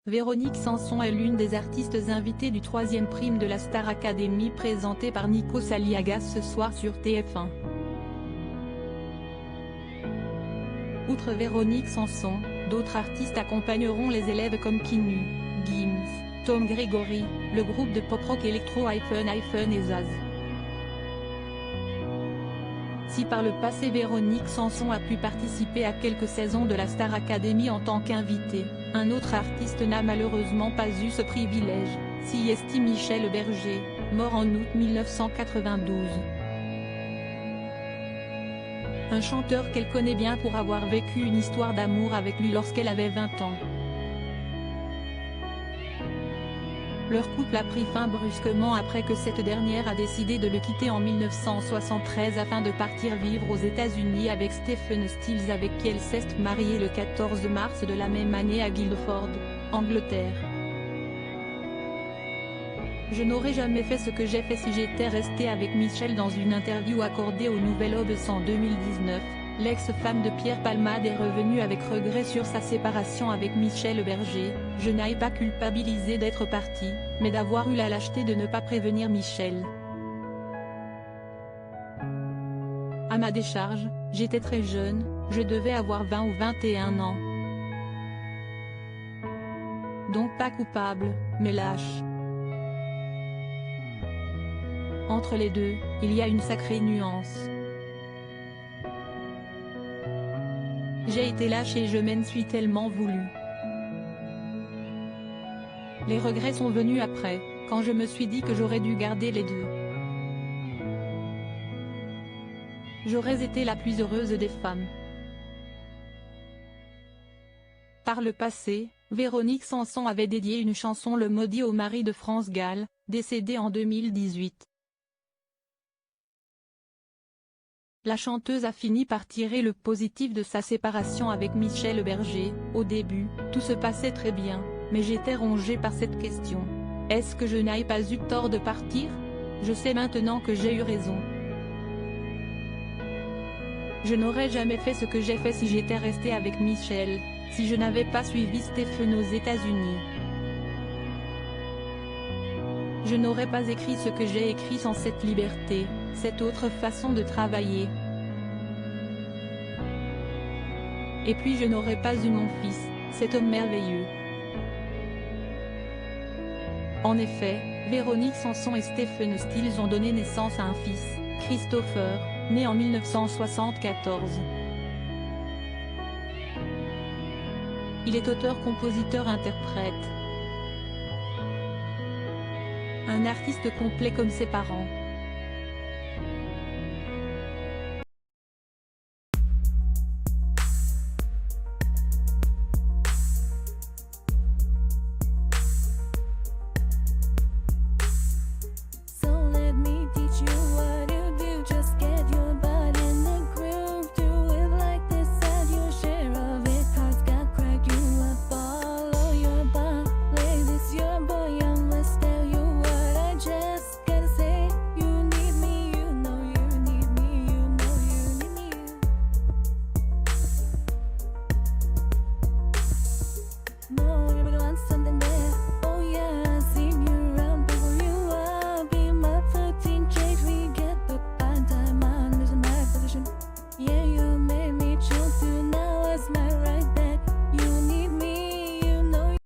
Véronique Sanson est l'une des artistes invitées du 3e prime de la Star Academy présenté par Nikos Aliagas ce soir sur TF1. Outre Véronique Sanson, d'autres artistes accompagneront les élèves comme Kinu, Gims, Tom Gregory, le groupe de pop-rock électro Hyphen et Zaz. Si par le passé Véronique Sanson a pu participer à quelques saisons de la Star Academy en tant qu'invitée, un autre artiste n'a malheureusement pas eu ce privilège, s'y estime Michel Berger, mort en août 1992. Un chanteur qu'elle connaît bien pour avoir vécu une histoire d'amour avec lui lorsqu'elle avait 20 ans. Leur couple a pris fin brusquement après que cette dernière a décidé de le quitter en 1973 afin de partir vivre aux États-Unis avec Stephen Stills avec qui elle s'est mariée le 14 mars de la même année à Guildford, Angleterre. Je n'aurais jamais fait ce que j'ai fait si j'étais restée avec Michel. Dans une interview accordée au Nouvel Obs en 2019, l'ex-femme de Pierre Palmade est revenue avec regret sur sa séparation avec Michel Berger. Je n'ai pas culpabilisé d'être partie, mais d'avoir eu la lâcheté de ne pas prévenir Michel. À ma décharge, j'étais très jeune, je devais avoir 20 ou 21 ans. Donc pas coupable, mais lâche. Entre les deux, il y a une sacrée nuance. J'ai été lâche et je m'en suis tellement voulu. Les regrets sont venus après, quand je me suis dit que j'aurais dû garder les deux. J'aurais été la plus heureuse des femmes. Par le passé, Véronique Sanson avait dédié une chanson Le Maudit au mari de France Gall, décédé en 2018. La chanteuse a fini par tirer le positif de sa séparation avec Michel Berger. Au début, tout se passait très bien, mais j'étais rongée par cette question. Est-ce que je n'ai pas eu tort de partir? Je sais maintenant que j'ai eu raison. Je n'aurais jamais fait ce que j'ai fait si j'étais restée avec Michel, si je n'avais pas suivi Stephen aux États-Unis. Je n'aurais pas écrit ce que j'ai écrit sans cette liberté, cette autre façon de travailler. Et puis je n'aurais pas eu mon fils, cet homme merveilleux. En effet, Véronique Sanson et Stephen Stills ont donné naissance à un fils, Christopher, né en 1974. Il est auteur-compositeur-interprète. Un artiste complet comme ses parents.